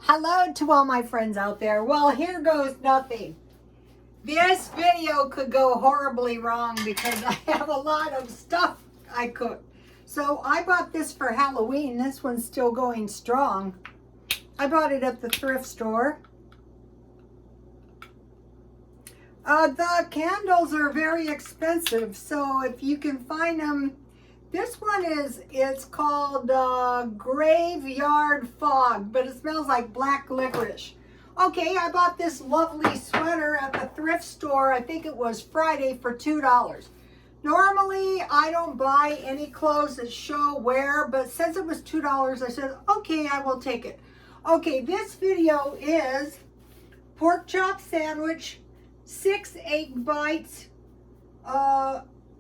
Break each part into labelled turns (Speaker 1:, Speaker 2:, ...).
Speaker 1: Hello to all my friends out there. Well, here goes nothing. This video could go horribly wrong because I have a lot of stuff I cook. So I bought this for Halloween. This one's still going strong. I bought it at the thrift store. The candles are very expensive, so if you can find them, this one it's called Graveyard Fog, but it smells like black licorice. Okay, I bought this lovely sweater at the thrift store. I think it was Friday for $2. Normally, I don't buy any clothes that show wear, but since it was $2, I said, okay, I will take it. Okay, this video is pork chop sandwich, 6 egg bites,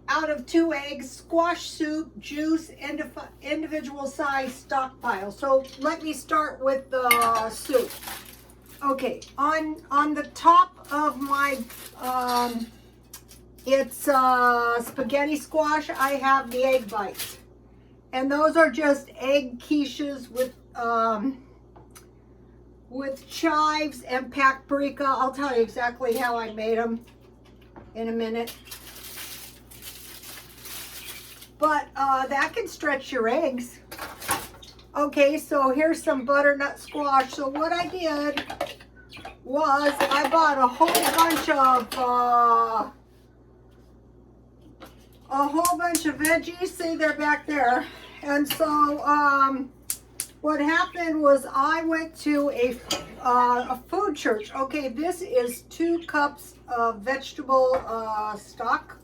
Speaker 1: out of 2 eggs, squash soup, juice, individual size stockpile. So let me start with the soup. Okay, on the top of my, it's spaghetti squash, I have the egg bites. And those are just egg quiches with chives and paprika. I'll tell you exactly how I made them in a minute. But that can stretch your eggs. Okay, so here's some butternut squash. So what I did was I bought a whole bunch of veggies. See, they're back there. And so what happened was I went to a food church. Okay, this is 2 cups of vegetable stock.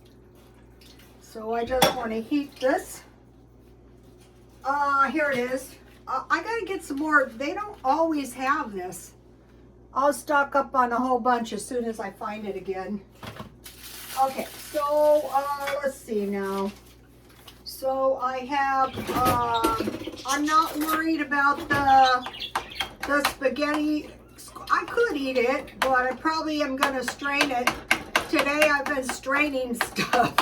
Speaker 1: So I just want to heat this. Here it is. I gotta get some more. They don't always have this. I'll stock up on a whole bunch as soon as I find it again. Okay, so let's see now. So I have, I'm not worried about the spaghetti. I could eat it, but I probably am gonna strain it. Today I've been straining stuff.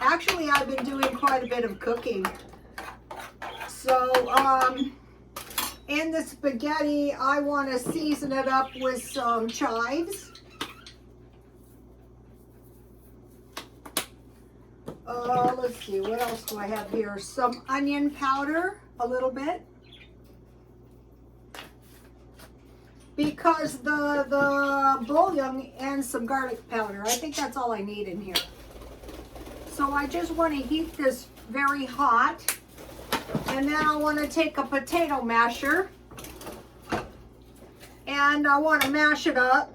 Speaker 1: Actually, I've been doing quite a bit of cooking. So, in the spaghetti, I want to season it up with some chives. Let's see, what else do I have here? Some onion powder, a little bit. Because the bouillon and some garlic powder. I think that's all I need in here. So I just want to heat this very hot, and then I want to take a potato masher and I want to mash it up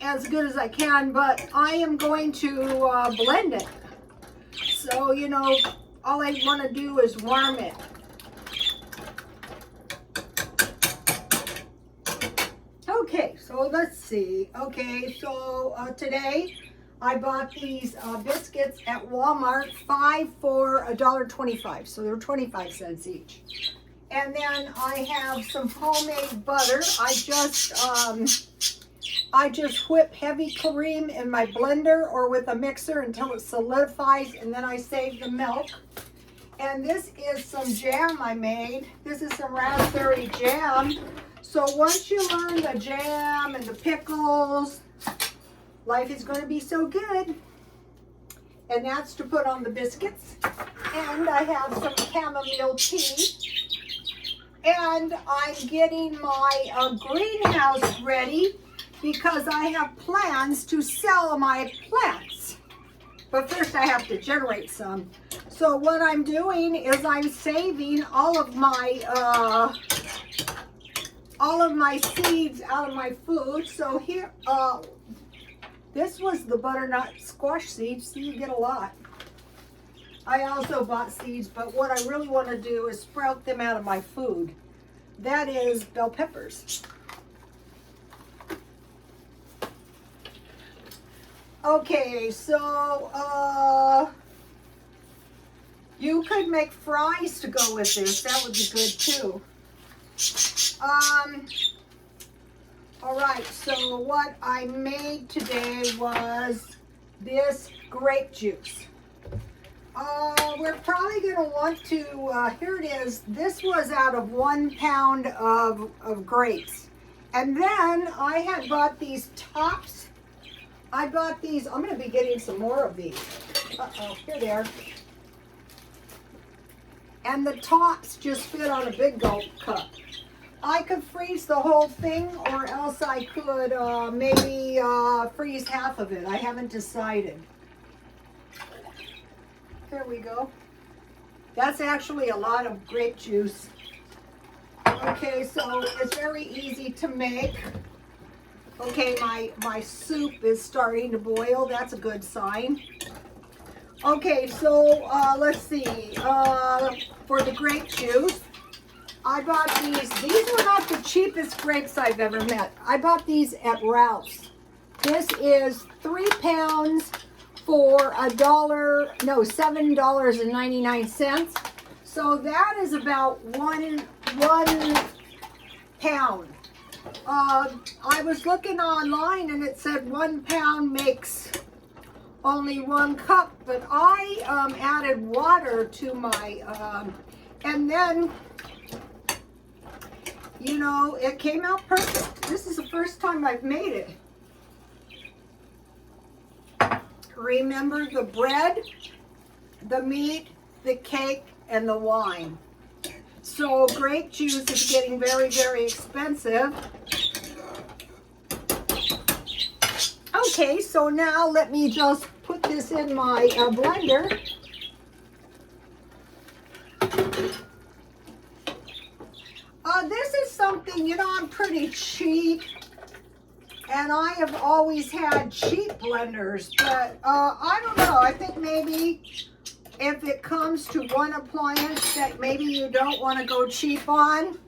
Speaker 1: as good as I can, but I am going to blend it. So, you know, all I want to do is warm it. Okay, so let's see. Okay, so today I bought these biscuits at Walmart, 5 for $1.25, so they're 25 cents each. And then I have some homemade butter. I just whip heavy cream in my blender or with a mixer until it solidifies, and then I save the milk. And this is some jam I made. This is some raspberry jam. So once you learn the jam and the pickles, life is going to be so good. And that's to put on the biscuits. And I have some chamomile tea. And I'm getting my greenhouse ready because I have plans to sell my plants. But first I have to generate some. So what I'm doing is I'm saving all of my seeds out of my food. So here, this was the butternut squash seeds, so you get a lot. I also bought seeds, but what I really want to do is sprout them out of my food. That is bell peppers. Okay, so you could make fries to go with this. That would be good too. All right, so what I made today was this grape juice. We're probably going to want to, here it is. This was out of 1 pound of grapes. And then I had bought these tops. I bought these, I'm going to be getting some more of these. Uh-oh, here they are. And the tops just fit on a big gulp cup. I could freeze the whole thing, or else I could maybe freeze half of it. I haven't decided. There we go. That's actually a lot of grape juice. Okay, so it's very easy to make. Okay, my soup is starting to boil. That's a good sign. Okay, so let's see. For the grape juice, I bought these. These were not the cheapest grapes I've ever met. I bought these at Ralph's. This is 3 pounds for $7.99. So that is about one pound. I was looking online and it said 1 pound makes only 1 cup, but I added water to my, and then, you know, it came out perfect. This is the first time I've made it. Remember the bread, the meat, the cake, and the wine. So grape juice is getting very, very expensive. Okay, so now let me just put this in my blender. This is something, you know, I'm pretty cheap. And I have always had cheap blenders, but I don't know. I think maybe if it comes to one appliance that maybe you don't want to go cheap on,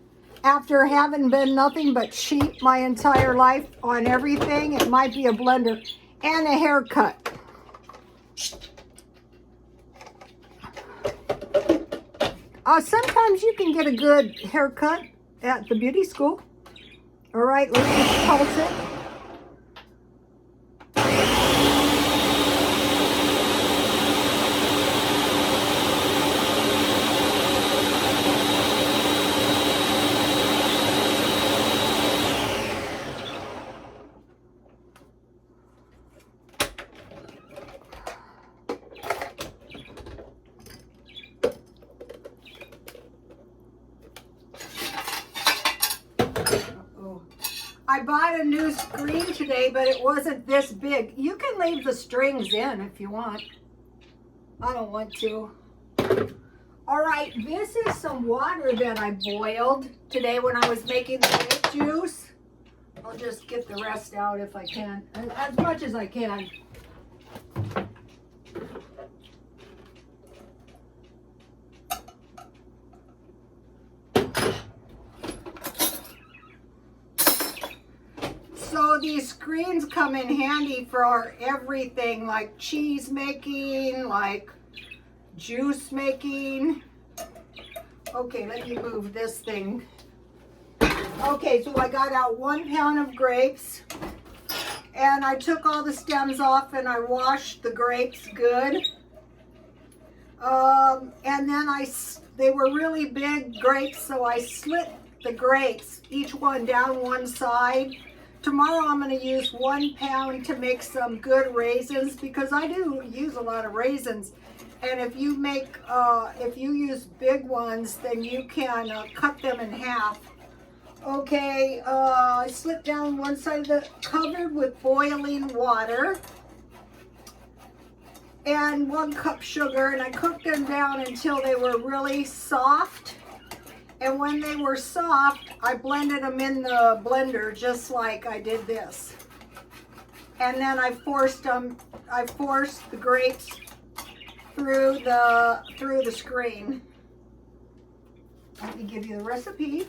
Speaker 1: after having been nothing but cheap my entire life on everything, it might be a blender and a haircut. Sometimes you can get a good haircut at the beauty school. All right, let's just pulse it. I bought a new screen today, but it wasn't this big. You can leave the strings in if you want. I don't want to. All right, this is some water that I boiled today when I was making the grape juice. I'll just get the rest out if I can, as much as I can. So these screens come in handy for everything, like cheese making, like juice making. Okay, let me move this thing. Okay, so I got out 1 pound of grapes, and I took all the stems off and I washed the grapes good. And then they were really big grapes, so I slit the grapes, each one down one side. Tomorrow I'm going to use 1 pound to make some good raisins, because I do use a lot of raisins. And if you use big ones, then you can cut them in half. Okay, I slit down one side of the, covered with boiling water and 1 cup sugar, and I cooked them down until they were really soft. And when they were soft, I blended them in the blender just like I did this. And then I forced the grapes through the screen. Let me give you the recipe.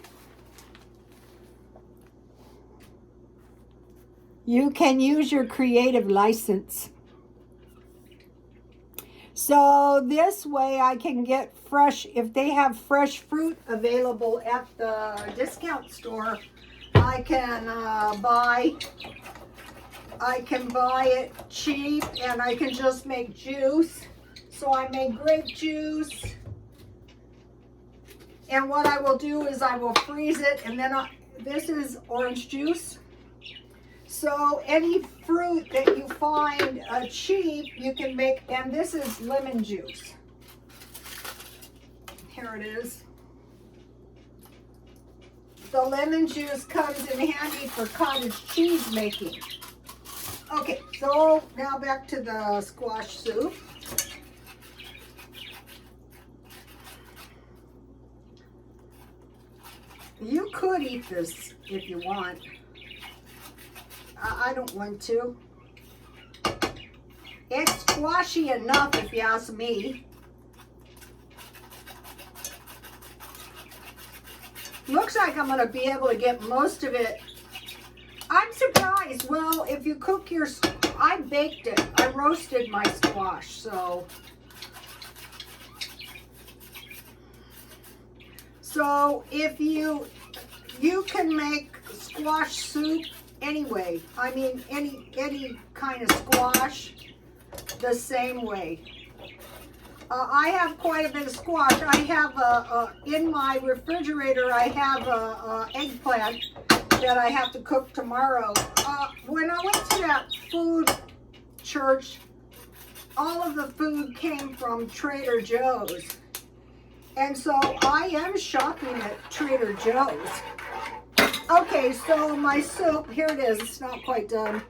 Speaker 1: You can use your creative license. So this way I can get fresh, if they have fresh fruit available at the discount store, I can buy it cheap, and I can just make juice. So I made grape juice. And what I will do is I will freeze it, and then this is orange juice. So any fruit that you find cheap, you can make, and this is lemon juice. Here it is. The lemon juice comes in handy for cottage cheese making. Okay, so now back to the squash soup. You could eat this if you want. I don't want to. It's squashy enough if you ask me. Looks like I'm going to be able to get most of it. I'm surprised. Well, if you cook your, I baked it. I roasted my squash, so. So if you can make squash soup anyway. I mean, any kind of squash the same way. I have quite a bit of squash. I have in my refrigerator, I have a eggplant that I have to cook tomorrow. When I went to that food church, all of the food came from Trader Joe's. And so I am shopping at Trader Joe's. Okay, so my soup, here it is. It's not quite done.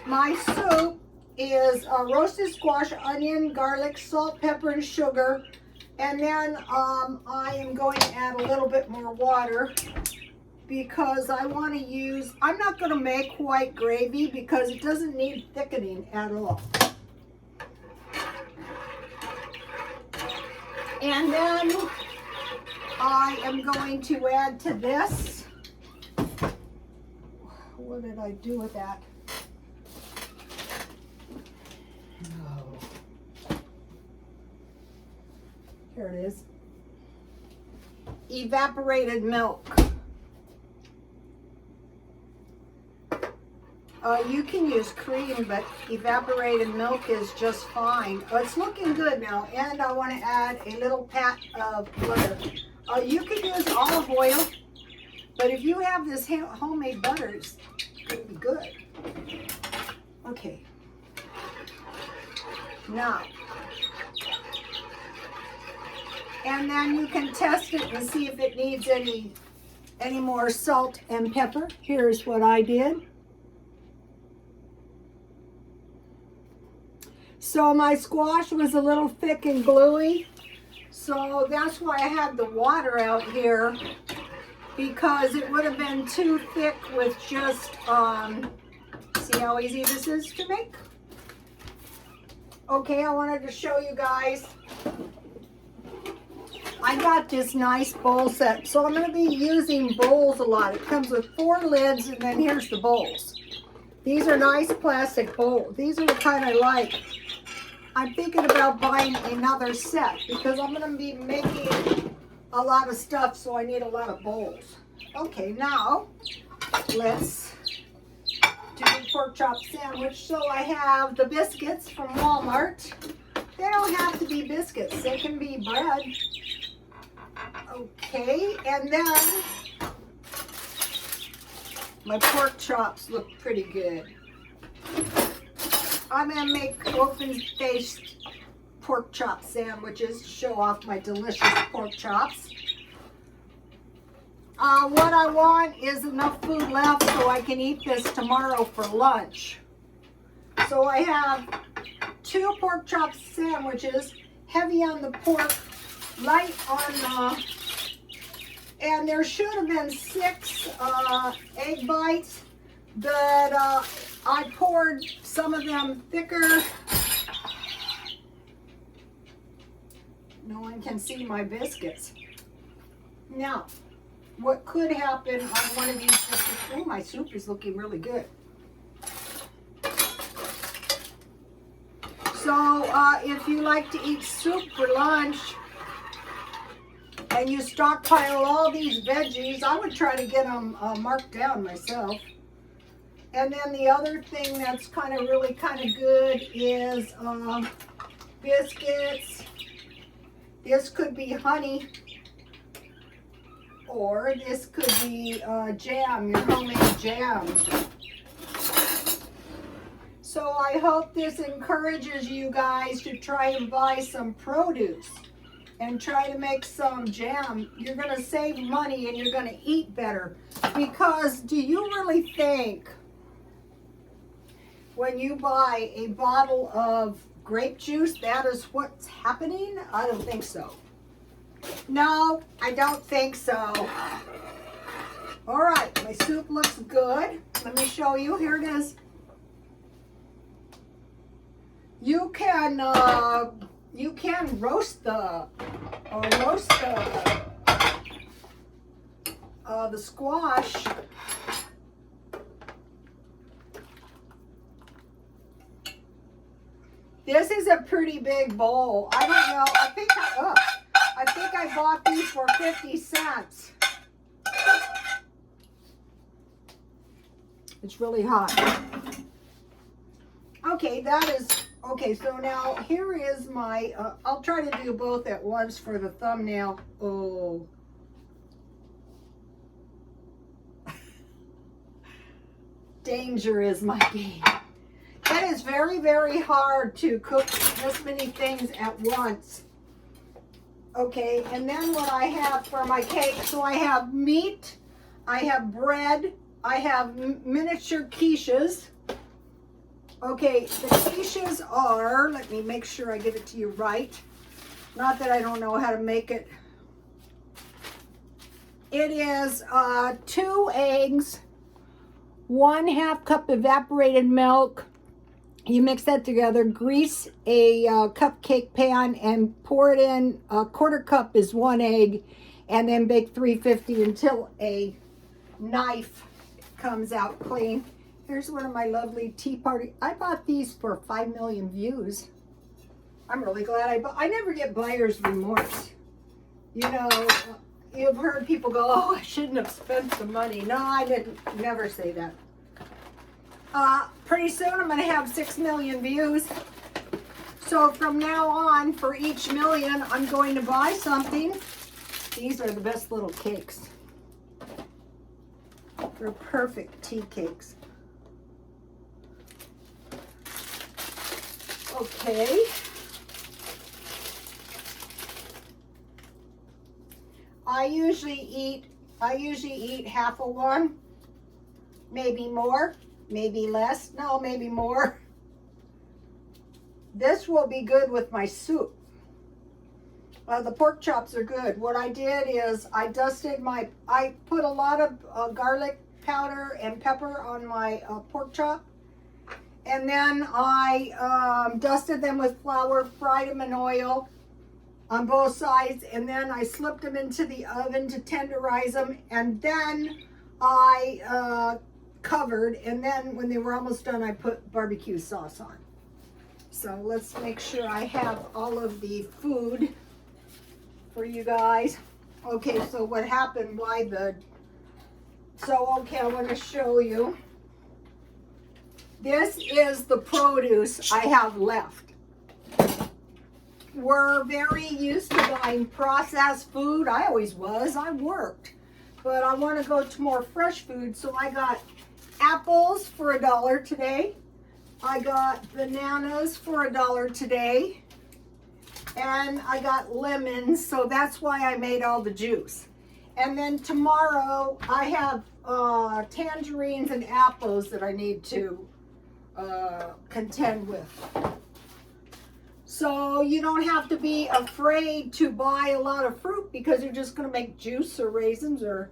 Speaker 1: My soup is roasted squash, onion, garlic, salt, pepper, and sugar. And then I am going to add a little bit more water because I want to use, I'm not going to make white gravy because it doesn't need thickening at all. And then I am going to add to this, what did I do with that? Oh. Here it is. Evaporated milk. You can use cream, but evaporated milk is just fine. It's looking good now, and I want to add a little pat of butter. You can use olive oil, but if you have this homemade butter, it's going to be good. Okay. Now, and then you can test it and see if it needs any more salt and pepper. Here's what I did. So my squash was a little thick and gluey, so that's why I had the water out here, because it would have been too thick with just, see how easy this is to make? Okay, I wanted to show you guys. I got this nice bowl set, so I'm going to be using bowls a lot. It comes with 4 lids, and then here's the bowls. These are nice plastic bowls. These are the kind I like. I'm thinking about buying another set because I'm going to be making a lot of stuff, so I need a lot of bowls. Okay, now let's do the pork chop sandwich. So I have the biscuits from Walmart. They don't have to be biscuits. They can be bread. Okay, and then my pork chops look pretty good. I'm going to make open-faced pork chop sandwiches to show off my delicious pork chops. What I want is enough food left so I can eat this tomorrow for lunch. So I have 2 pork chop sandwiches, heavy on the pork, light on and there should have been 6 egg bites, but I poured some of them thicker. No one can see my biscuits. Now, what could happen on one of these biscuits, oh, my soup is looking really good. So if you like to eat soup for lunch, and you stockpile all these veggies, I would try to get them marked down myself. And then the other thing that's really kind of good is biscuits. This could be honey, or this could be jam, your homemade jam. So I hope this encourages you guys to try and buy some produce and try to make some jam. You're going to save money and you're going to eat better. Because do you really think when you buy a bottle of grape juice, that is what's happening? I don't think so. No, I don't think so. All right, my soup looks good. Let me show you. Here it is. You can roast the squash. This is a pretty big bowl. I don't know. I think I bought these for 50 cents. It's really hot. Okay, that is okay. So now here is my. I'll try to do both at once for the thumbnail. Oh. Danger is my game. It is very, very hard to cook this many things at once. Okay, and then what I have for my cake, so I have meat, I have bread, I have miniature quiches. Okay, the quiches are, let me make sure I give it to you right. Not that I don't know how to make it. It is 2 eggs, 1/2 cup evaporated milk. You mix that together, grease a cupcake pan and pour it in. 1/4 cup is 1 egg, and then bake 350 until a knife comes out clean. Here's one of my lovely tea party. I bought these for 5 million views. I'm really glad I never get buyer's remorse. You know, you've heard people go, oh, I shouldn't have spent the money. No, I didn't. Never say that. Pretty soon I'm going to have 6 million views. So from now on, for each million, I'm going to buy something. These are the best little cakes. They're perfect tea cakes. Okay. I usually eat 1/2 of one, maybe more. Maybe less, no, maybe more. This will be good with my soup. The pork chops are good. What I did is I put a lot of garlic powder and pepper on my pork chop. And then I dusted them with flour, fried them in oil on both sides. And then I slipped them into the oven to tenderize them. And then I covered, and then when they were almost done, I put barbecue sauce on. So let's make sure I have all of the food for you guys. Okay, so what happened, okay, I want to show you. This is the produce I have left. We're very used to buying processed food. I always was. I worked. But I want to go to more fresh food, so I got apples for $1 today. I got bananas for $1 today. And I got lemons, so that's why I made all the juice. And then tomorrow I have tangerines and apples that I need to contend with. So you don't have to be afraid to buy a lot of fruit because you're just going to make juice or raisins or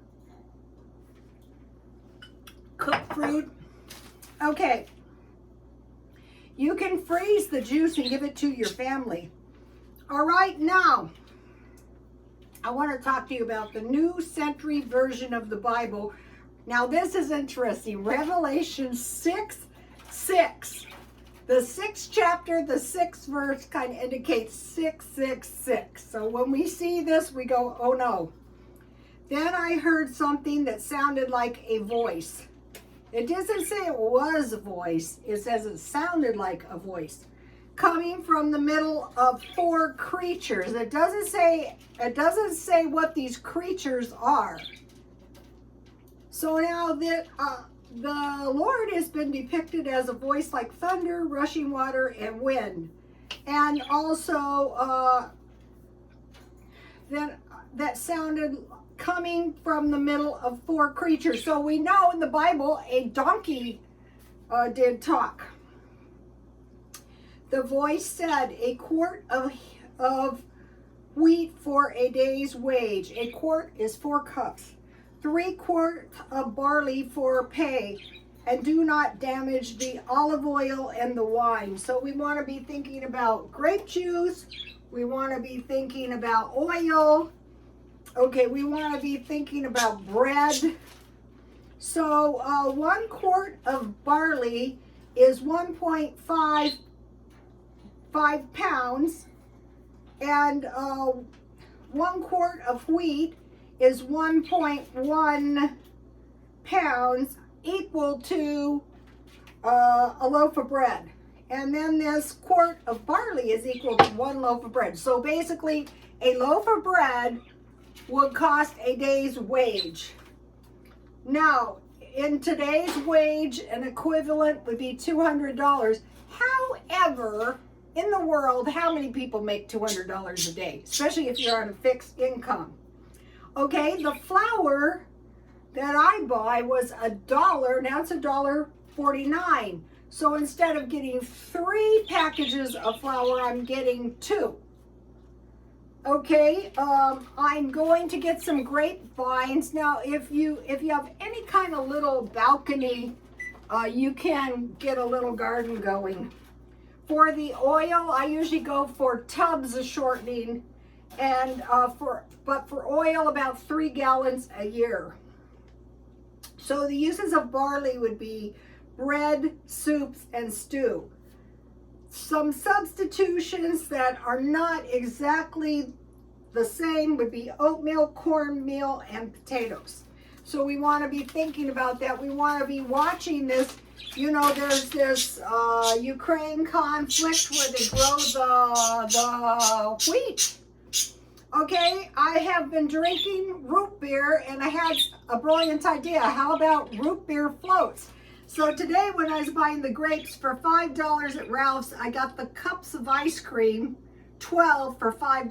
Speaker 1: cooked fruit. Okay. You can freeze the juice and give it to your family. All right, now I want to talk to you about the New Century Version of the Bible. Now this is interesting. Revelation 6:6. The 6th chapter, the 6th verse kind of indicates 666. So when we see this, we go, oh no. Then I heard something that sounded like a voice. It doesn't say it was a voice. It says it sounded like a voice. coming from the middle of 4 creatures. It doesn't say what these creatures are. So now that the Lord has been depicted as a voice like thunder, rushing water, and wind, and also that sounded coming from the middle of 4 creatures. So we know in the Bible a donkey did talk. The voice said, "A quart of wheat for a day's wage." A quart is 4 cups. 3 quarts of barley for pay, and do not damage the olive oil and the wine. So we want to be thinking about grape juice. We want to be thinking about oil. Okay, we want to be thinking about bread. So 1 quart of barley is 1.5 pounds, and 1 quart of wheat is 1.1 pounds, equal to a loaf of bread. And then this quart of barley is equal to 1 loaf of bread. So basically, a loaf of bread would cost a day's wage. Now, in today's wage, an equivalent would be $200. However, in the world, how many people make $200 a day, especially if you're on a fixed income? Okay, the flour that I buy was $1. Now it's $1.49. So instead of getting 3 packages of flour, I'm getting 2. Okay, I'm going to get some grapevines. Now, if you have any kind of little balcony, you can get a little garden going. For the oil, I usually go for tubs of shortening, and for oil, about 3 gallons a year. So the uses of barley would be bread, soups, and stew. Some substitutions that are not exactly the same would be oatmeal, cornmeal, and potatoes. So we want to be thinking about that. We want to be watching this. You know, there's this Ukraine conflict where they grow the wheat. Okay, I have been drinking root beer, and I had a brilliant idea. How about root beer floats? So today when I was buying the grapes for $5 at Ralph's, I got the cups of ice cream, 12 for $5.